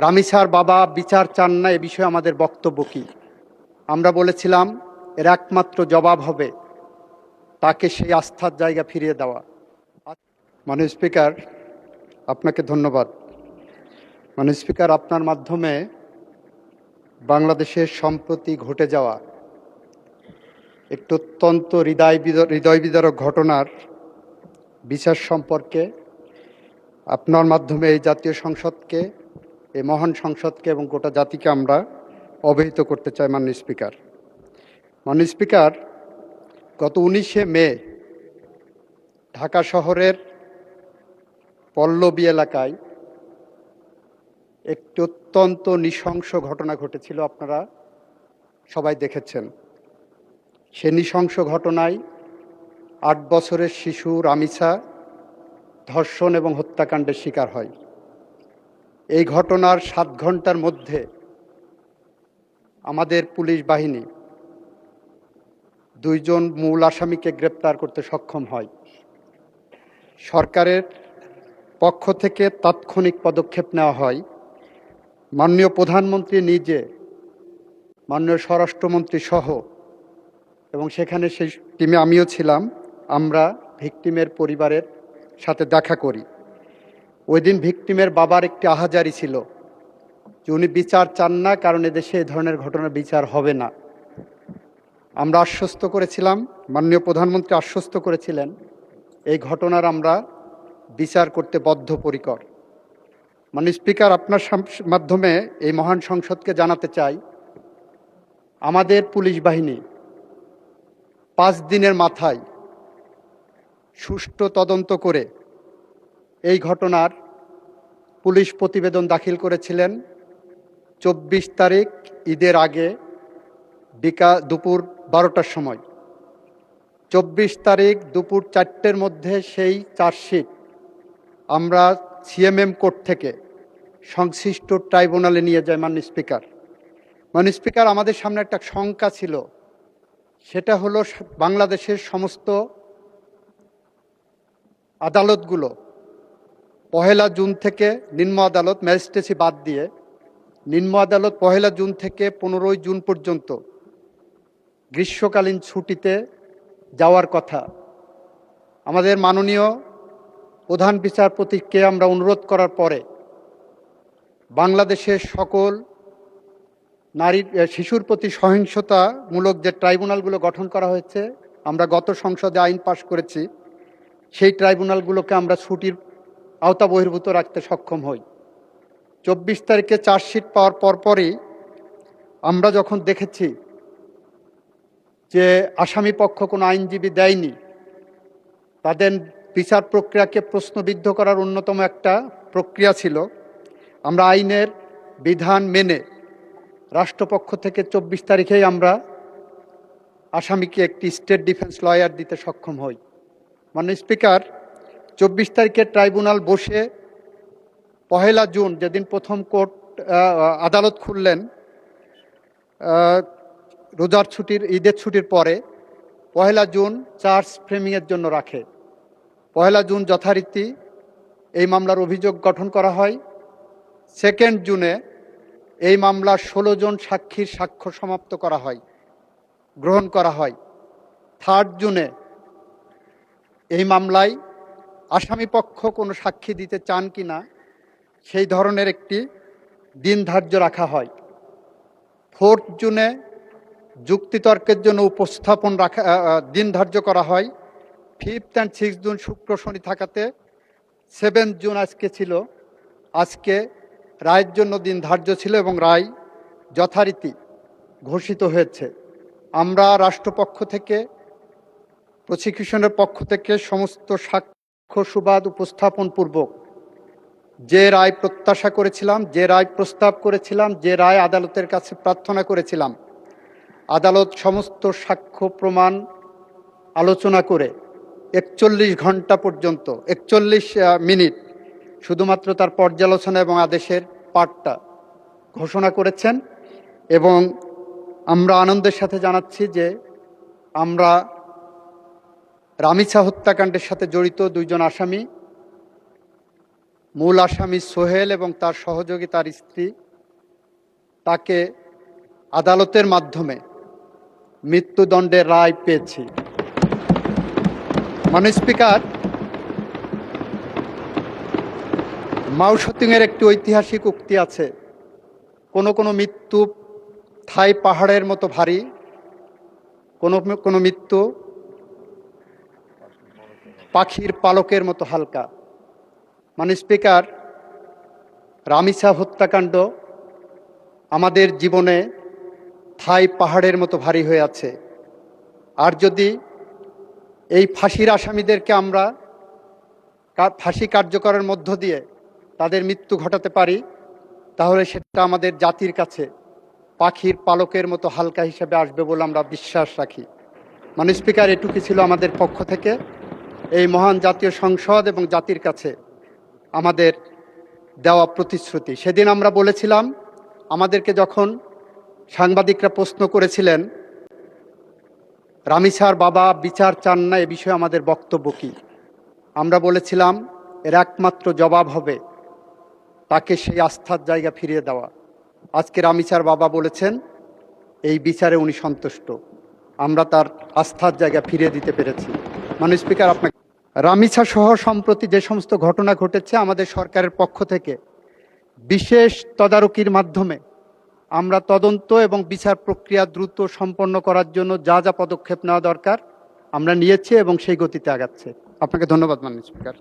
রামিসার বাবা বিচার চান না, এ বিষয়ে আমাদের বক্তব্য কি? আমরা বলেছিলাম এর একমাত্র জবাব হবে তাকে সেই আস্থার জায়গা ফিরিয়ে দেওয়া। মাননীয় স্পিকার, আপনাকে ধন্যবাদ। মাননীয় স্পিকার, আপনার মাধ্যমে বাংলাদেশের সম্প্রতি ঘটে যাওয়া একটি অত্যন্ত হৃদয় বিদারক ঘটনার বিচার সম্পর্কে আপনার মাধ্যমে এই জাতীয় সংসদকে, এই মহান সংসদকে এবং গোটা জাতিকে আমরা অবহিত করতে চাই। মাননীয় স্পিকার, মাননীয় স্পিকার, গত 19শে মে ঢাকা শহরের পল্লবী এলাকায় একটি অত্যন্ত নৃশংস ঘটনা ঘটেছিল, আপনারা সবাই দেখেছেন। সে নৃশংস ঘটনায় 8 বছরের শিশু রামিসা ধর্ষণ এবং হত্যাকাণ্ডের শিকার হয়। এই ঘটনার 7 ঘন্টার মধ্যে আমাদের পুলিশ বাহিনী 2 জন মূল আসামিকে গ্রেপ্তার করতে সক্ষম হয়। সরকারের পক্ষ থেকে তাৎক্ষণিক পদক্ষেপ নেওয়া হয়। মাননীয় প্রধানমন্ত্রী নিজে, মাননীয় স্বরাষ্ট্রমন্ত্রী সহ, এবং সেখানে সেই টিমে আমিও ছিলাম, আমরা ভিকটিমের পরিবারের সাথে দেখা করি। ওই দিন ভিকটিমের বাবার একটি আহাজারি ছিল যে উনি বিচার চান না, কারণ এদেশে এই ধরনের ঘটনার বিচার হবে না। আমরা আশ্বস্ত করেছিলাম, মাননীয় প্রধানমন্ত্রী আশ্বস্ত করেছিলেন এই ঘটনার আমরা বিচার করতে বদ্ধপরিকর। মাননীয় স্পিকার, আপনার মাধ্যমে এই মহান সংসদকে জানাতে চাই, আমাদের পুলিশ বাহিনী 5 দিনের মাথায় সুষ্ঠু তদন্ত করে এই ঘটনার পুলিশ প্রতিবেদন দাখিল করেছিলেন 24 তারিখ ঈদের আগে দুপুর 12টার সময়। 24 তারিখ দুপুর 4টের মধ্যে সেই চার্জশিট আমরা সিএমএম কোর্ট থেকে সংশ্লিষ্ট ট্রাইব্যুনালে নিয়ে যায়। মাননীয় স্পিকার, আমাদের সামনে একটা শঙ্কা ছিল, সেটা হলো বাংলাদেশের সমস্ত আদালতগুলো 1 জুন থেকে, নিম্ন আদালত ম্যাজিস্ট্রেসি বাদ দিয়ে, নিম্ন আদালত 1 জুন থেকে 15 জুন পর্যন্ত গ্রীষ্মকালীন ছুটিতে যাওয়ার কথা। আমাদের মাননীয় প্রধান বিচারপতিকে আমরা অনুরোধ করার পরে বাংলাদেশের সকল শিশুর প্রতি সহিংসতামূলক যে ট্রাইব্যুনালগুলো গঠন করা হয়েছে, আমরা গত সংসদে আইন পাশ করেছি, সেই ট্রাইব্যুনালগুলোকে আমরা ছুটির আওতা বহির্ভূত রাখতে সক্ষম হই। 24 তারিখে চার্জশিট পাওয়ার পরপরই আমরা যখন দেখেছি যে আসামি পক্ষ কোনো আইনজীবী দেয়নি, তাদের বিচার প্রক্রিয়াকে প্রশ্নবিদ্ধ করার অন্যতম একটা প্রক্রিয়া ছিল, আমরা আইনের বিধান মেনে রাষ্ট্রপক্ষ থেকে 24 তারিখেই আমরা আসামিকে একটি স্টেট ডিফেন্স লয়ার দিতে সক্ষম হই। মাননীয় স্পিকার, 24 তারিখে ট্রাইব্যুনাল বসে 1 জুন, যেদিন প্রথম কোর্ট আদালত খুললেন রোজার ছুটির, ঈদের ছুটির পরে, 1 জুন চার্জ ফ্রেমিংয়ের জন্য রাখে। 1 জুন যথারীতি এই মামলার অভিযোগ গঠন করা হয়। 2 জুনে এই মামলার 16 জন সাক্ষীর সাক্ষ্য সমাপ্ত করা হয়, গ্রহণ করা হয়। 3 জুনে এই মামলায় আসামি পক্ষ কোনো সাক্ষী দিতে চান কি না সেই ধরনের একটি দিন ধার্য রাখা হয়। 4 জুনে যুক্তিতর্কের জন্য উপস্থাপন দিন ধার্য করা হয়। 5 and 6 জুন শুক্র শনি থাকাতে 7 জুন আজকে ছিল, আজকে রায়ের জন্য দিন ধার্য ছিল এবং রায় যথারীতি ঘোষিত হয়েছে। আমরা রাষ্ট্রপক্ষ থেকে, প্রসিকিউশনের পক্ষ থেকে সমস্ত সাক্ষ্য সুবাদ উপস্থাপন পূর্বক যে রায় প্রত্যাশা করেছিলাম, যে রায় প্রস্তাব করেছিলাম, যে রায় আদালতের কাছে প্রার্থনা করেছিলাম, আদালত সমস্ত সাক্ষ্য প্রমাণ আলোচনা করে 41 ঘন্টা পর্যন্ত, 41 মিনিট শুধুমাত্র তার পর্যালোচনা এবং আদেশের পাঠটা ঘোষণা করেছেন। এবং আমরা আনন্দের সাথে জানাচ্ছি যে আমরা রামিসা হত্যাকাণ্ডের সাথে জড়িত 2 জন আসামি মূল আসামি সোহেল এবং তার সহযোগী তার স্ত্রী তাকে আদালতের মাধ্যমে মৃত্যুদণ্ডের রায় পেয়েছি। মাননীয় স্পিকার, মাও সেতুংয়ের একটি ঐতিহাসিক উক্তি আছে, কোনো কোনো মৃত্যু থাই পাহাড়ের মতো ভারী, কোনো কোনো মৃত্যু পাখির পালকের মতো হালকা। মাননীয় স্পিকার, রামিসা হত্যাকাণ্ড আমাদের জীবনে থাই পাহাড়ের মতো ভারী হয়ে আছে। আর যদি এই ফাঁসির আসামিদেরকে আমরা ফাঁসি কার্যকরের মধ্য দিয়ে তাদের মৃত্যু ঘটাতে পারি, তাহলে সেটা আমাদের জাতির কাছে পাখির পালকের মতো হালকা হিসেবে আসবে বলে আমরা বিশ্বাস রাখি। মাননীয় স্পিকার, এটুকু ছিল আমাদের পক্ষ থেকে এই মহান জাতীয় সংসদ এবং জাতির কাছে আমাদের দেওয়া প্রতিশ্রুতি। সেদিন আমরা বলেছিলাম, আমাদেরকে যখন সাংবাদিকরা প্রশ্ন করেছিলেন রামিসার বাবা বিচার চান না, এ বিষয়ে আমাদের বক্তব্য কী, আমরা বলেছিলাম এর একমাত্র জবাব হবে তাকে সেই আস্থার জায়গা ফিরিয়ে দেওয়া। আজকে রামিসার বাবা বলেছেন এই বিচারে উনি সন্তুষ্ট, আমরা তার আস্থার জায়গা ফিরিয়ে দিতে পেরেছি। মাননীয় স্পিকার, আপনাকে রামিসা সহ সম্প্রতি যে সমস্ত ঘটনা ঘটেছে, আমাদের সরকারের পক্ষ থেকে বিশেষ তদারকির মাধ্যমে আমরা তদন্ত এবং বিচার প্রক্রিয়া দ্রুত সম্পন্ন করার জন্য যা যা পদক্ষেপ নেওয়া দরকার আমরা নিয়েছি এবং সেই গতিতে আগাচ্ছে। আপনাকে ধন্যবাদ মাননীয় স্পিকার।